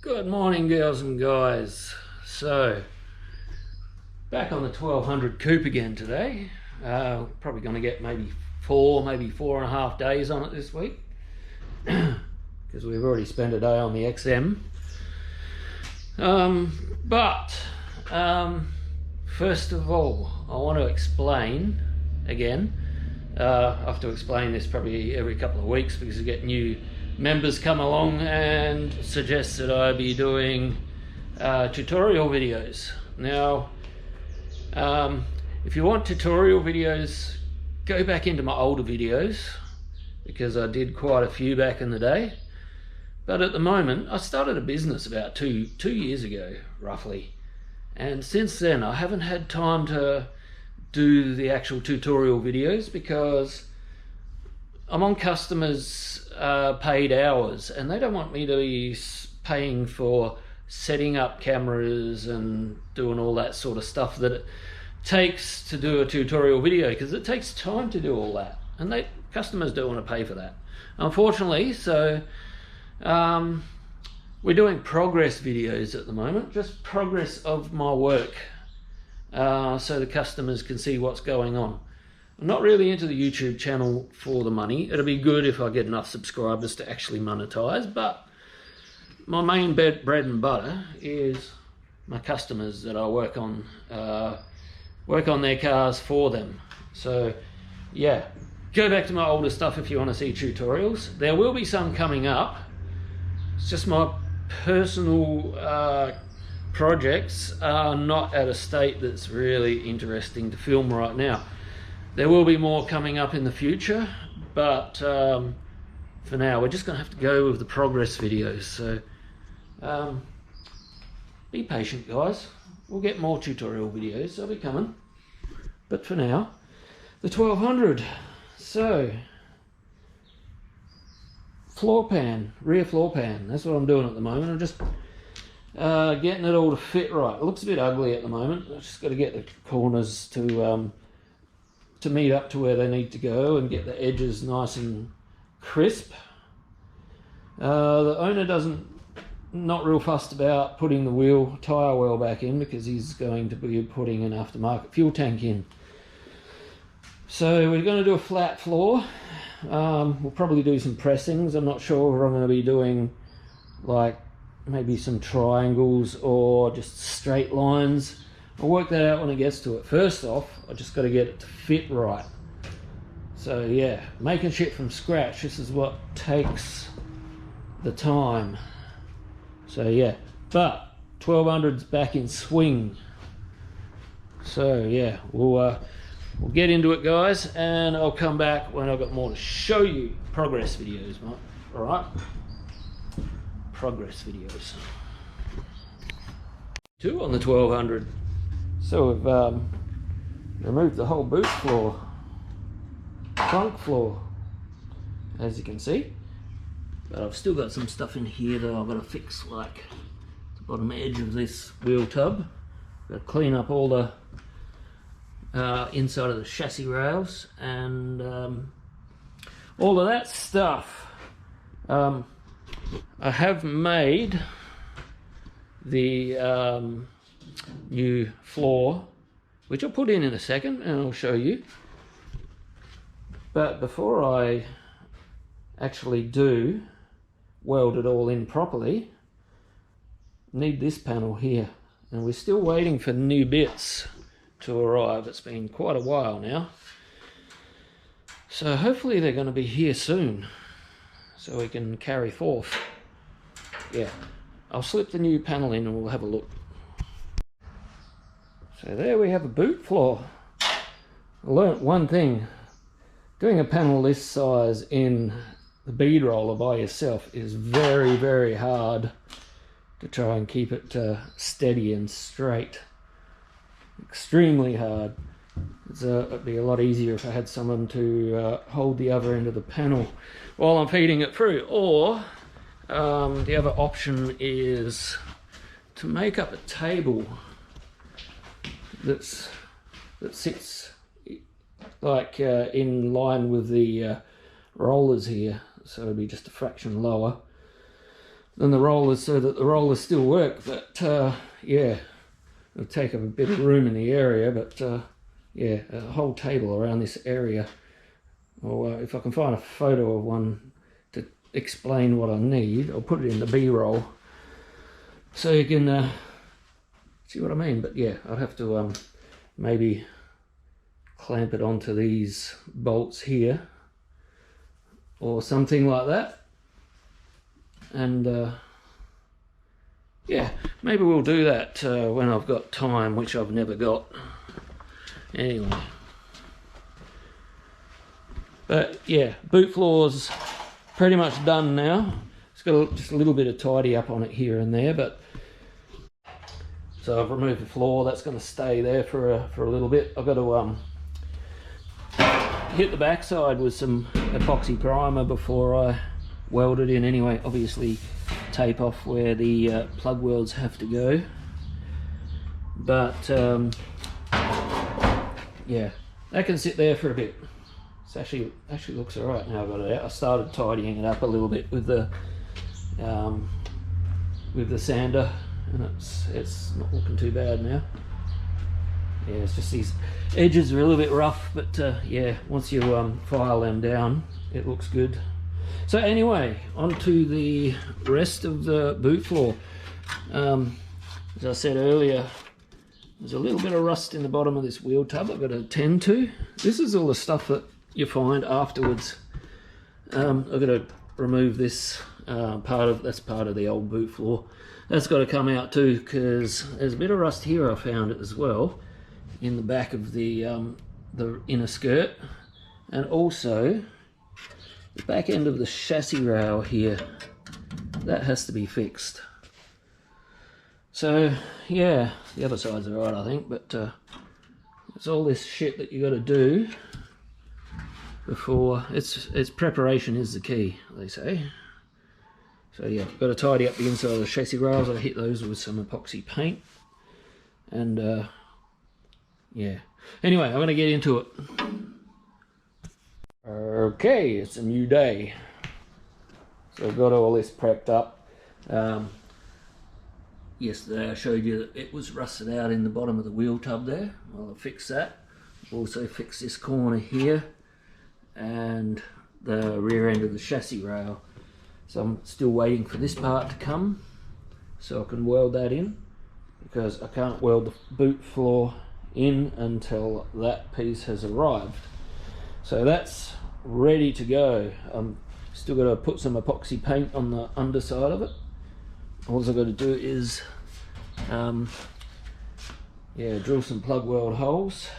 Good morning, girls and guys. So back on the 1200 coupe again today. Probably going to get maybe 4.5 days on it this week because we've already spent a day on the XM. First of all, I want to explain again. I have to explain this probably every couple of weeks because we get new members come along and suggest that I be doing tutorial videos. Now, if you want tutorial videos, go back into my older videos because I did quite a few back in the day. But at the moment, I started a business about two years ago, roughly. And since then, I haven't had time to do the actual tutorial videos because I'm on customers' paid hours and they don't want me to be paying for setting up cameras and doing all that sort of stuff that it takes to do a tutorial video, because it takes time to do all that and customers don't want to pay for that, unfortunately. So we're doing progress videos at the moment, just progress of my work, so the customers can see what's going on. I'm not really into the YouTube channel for the money. It'll be good if I get enough subscribers to actually monetize, but my main bread and butter is my customers that I work on their cars for them. So yeah, go back to my older stuff if you want to see tutorials. There will be some coming up. It's just my personal projects are not at a state that's really interesting to film right now. There will be more coming up in the future, but for now we're just going to have to go with the progress videos. So be patient, guys. We'll get more tutorial videos, they'll be coming. But for now, the 1200. So floor pan, rear floor pan, that's what I'm doing at the moment. I'm just getting it all to fit right. It looks a bit ugly at the moment. I've just got to get the corners to meet up to where they need to go and get the edges nice and crisp. The owner not real fussed about putting the tyre well back in because he's going to be putting an aftermarket fuel tank in. So we're going to do a flat floor. We'll probably do some pressings. I'm not sure if I'm going to be doing like maybe some triangles or just straight lines. I'll work that out when it gets to it. First off, I just got to get it to fit right. So yeah, making shit from scratch, this is what takes the time. So yeah, but 1200's back in swing. So yeah, we'll get into it, guys, and I'll come back when I've got more to show you. Progress videos, mate. All right, progress videos. Two on the 1200. So we've removed the whole boot floor, trunk floor, as you can see. But I've still got some stuff in here that I've got to fix, like the bottom edge of this wheel tub. Got to clean up all the inside of the chassis rails and all of that stuff. I have made the new floor, which I'll put in a second and I'll show you. But before I actually do weld it all in properly, need this panel here, and we're still waiting for new bits to arrive. It's been quite a while now, so hopefully they're going to be here soon so we can carry forth. Yeah, I'll slip the new panel in and we'll have a look. So there we have a boot floor. I learnt one thing: doing a panel this size in the bead roller by yourself is very, very hard to try and keep it steady and straight. Extremely hard. It'd be a lot easier if I had someone to hold the other end of the panel while I'm feeding it through. Or the other option is to make up a table that sits like in line with the rollers here, so it'll be just a fraction lower. than the rollers, so that the rollers still work. But yeah, it'll take up a bit of room in the area, but yeah, a whole table around this area. Or if I can find a photo of one to explain what I need, I'll put it in the B-roll so you can see what I mean. But yeah, I'd have to maybe clamp it onto these bolts here or something like that. And yeah, maybe we'll do that when I've got time, which I've never got. Anyway. But yeah, boot floor's pretty much done now. It's got just a little bit of tidy up on it here and there, but so I've removed the floor. That's going to stay there for a little bit. I've got to hit the backside with some epoxy primer before I weld it in. Anyway, obviously tape off where the plug welds have to go. But yeah, that can sit there for a bit. It's actually looks all right now I've got it out. I started tidying it up a little bit with the sander, and it's not looking too bad now. Yeah, it's just these edges are a little bit rough, but yeah, once you file them down, it looks good. So anyway, on to the rest of the boot floor. As I said earlier, there's a little bit of rust in the bottom of this wheel tub I've got to attend to. This is all the stuff that you find afterwards. I've got to remove this that's part of the old boot floor. That's got to come out too, because there's a bit of rust here I found as well in the back of the inner skirt, and also the back end of the chassis rail here. That has to be fixed. So yeah, the other side's alright I think, but it's all this shit that you got to do before. It's preparation is the key, they say. So yeah, got to tidy up the inside of the chassis rails. I hit those with some epoxy paint, and yeah. Anyway, I'm going to get into it. Okay, it's a new day. So I've got all this prepped up. Yesterday I showed you that it was rusted out in the bottom of the wheel tub there. Well, I'll fix that. Also fix this corner here and the rear end of the chassis rail. So I'm still waiting for this part to come so I can weld that in, because I can't weld the boot floor in until that piece has arrived. So that's ready to go. I'm still got to put some epoxy paint on the underside of it. All I've got to do is yeah, drill some plug weld holes,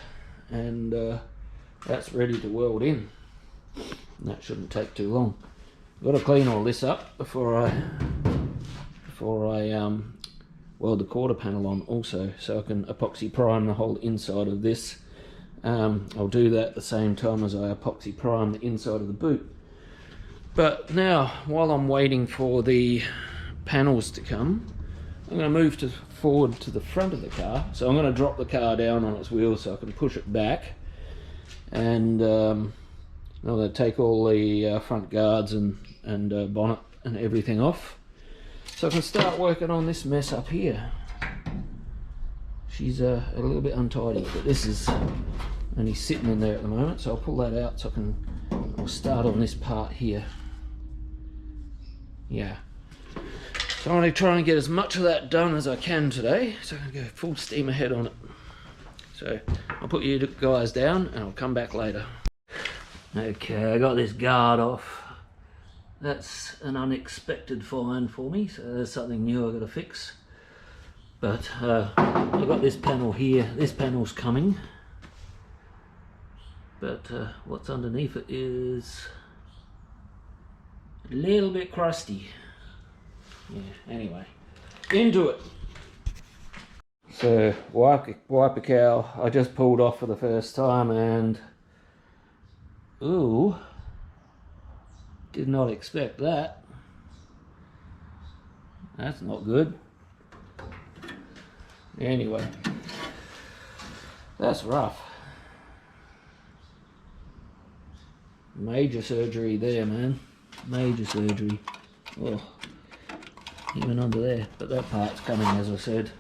and that's ready to weld in. And that shouldn't take too long. I've got to clean all this up before I weld the quarter panel on also, so I can epoxy prime the whole inside of this. I'll do that at the same time as I epoxy prime the inside of the boot. But now, while I'm waiting for the panels to come, I'm going to move forward to the front of the car. So I'm going to drop the car down on its wheels so I can push it back, and I'm going to take all the front guards and bonnet and everything off, so I can start working on this mess up here. She's a little bit untidy, but this is only sitting in there at the moment, so I'll pull that out so I'll start on this part here. Yeah. So I'm going to try and get as much of that done as I can today, so I can go full steam ahead on it. So I'll put you guys down and I'll come back later. Okay, I got this guard off. That's an unexpected find for me, so there's something new I've got to fix. But I've got this panel here. This panel's coming, but what's underneath it is a little bit crusty. Yeah, anyway, into it. So wiper cowl I just pulled off for the first time, and ooh, did not expect that. That's not good. Anyway, that's rough. Major surgery there, man. Major surgery. Oh. even under there, but that part's coming, as I said.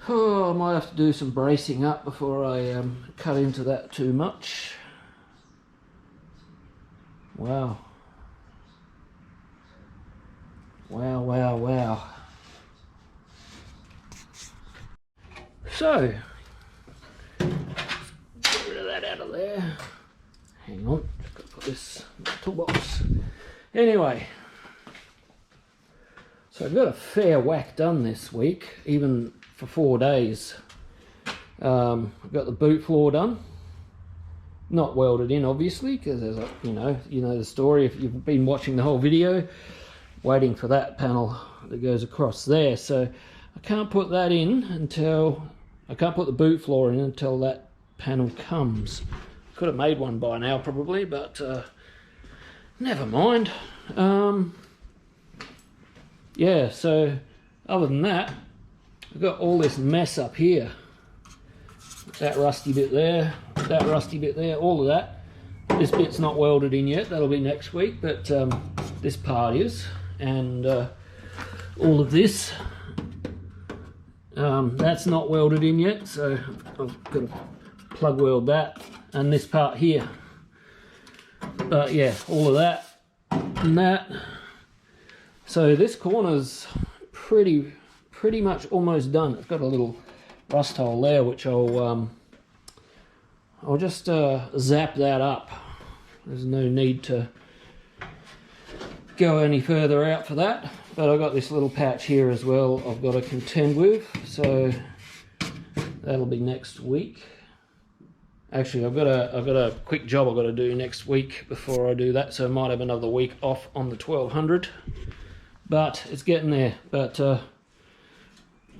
Oh, I might have to do some bracing up before I cut into that too much. Wow. Wow, wow, wow. So, get rid of that out of there. Hang on, just got to put this in the toolbox. Anyway, so I've got a fair whack done this week, even for 4 days. I've got the boot floor done. Not welded in, obviously, because there's a, you know the story if you've been watching the whole video. Waiting for that panel that goes across there, so I can't put that in until I can't put the boot floor in until that panel comes. Could have made one by now probably, but never mind. Yeah, so other than that, I've got all this mess up here. That rusty bit there, that rusty bit there, all of that. This bit's not welded in yet, that'll be next week, but this part is. And all of this, that's not welded in yet, so I've got to plug weld that, and this part here. But yeah, all of that and that. So this corner's pretty much almost done. It's got a little rust hole there, which I'll just zap that up. There's no need to go any further out for that, but I've got this little patch here as well I've got to contend with, so that'll be next week. Actually, I've got a quick job I've got to do next week before I do that, so I might have another week off on the 1200, but it's getting there. But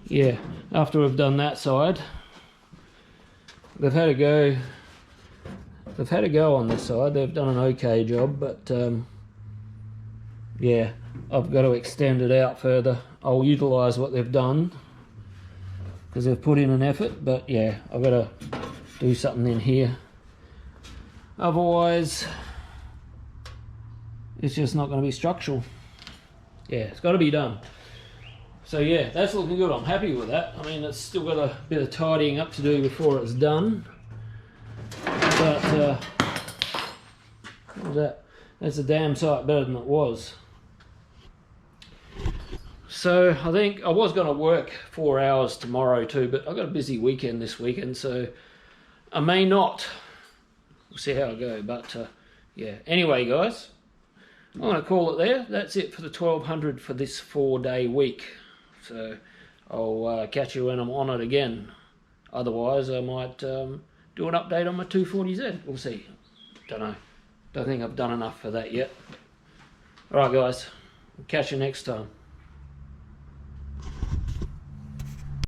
yeah, after we've done that side, they've had a go on this side. They've done an okay job, but yeah, I've got to extend it out further. I'll utilise what they've done because they've put in an effort, but yeah, I've got to do something in here. Otherwise, it's just not going to be structural. Yeah, it's got to be done. So yeah, that's looking good. I'm happy with that. I mean, it's still got a bit of tidying up to do before it's done. But what was that? That's a damn sight better than it was. So I think I was going to work 4 hours tomorrow too, but I've got a busy weekend this weekend, so I may not. We'll see how I go, but yeah. Anyway, guys, I'm going to call it there. That's it for the 1200 for this 4-day week. So I'll catch you when I'm on it again. Otherwise, I might do an update on my 240Z. We'll see. Don't know. Don't think I've done enough for that yet. Alright, guys. Catch you next time.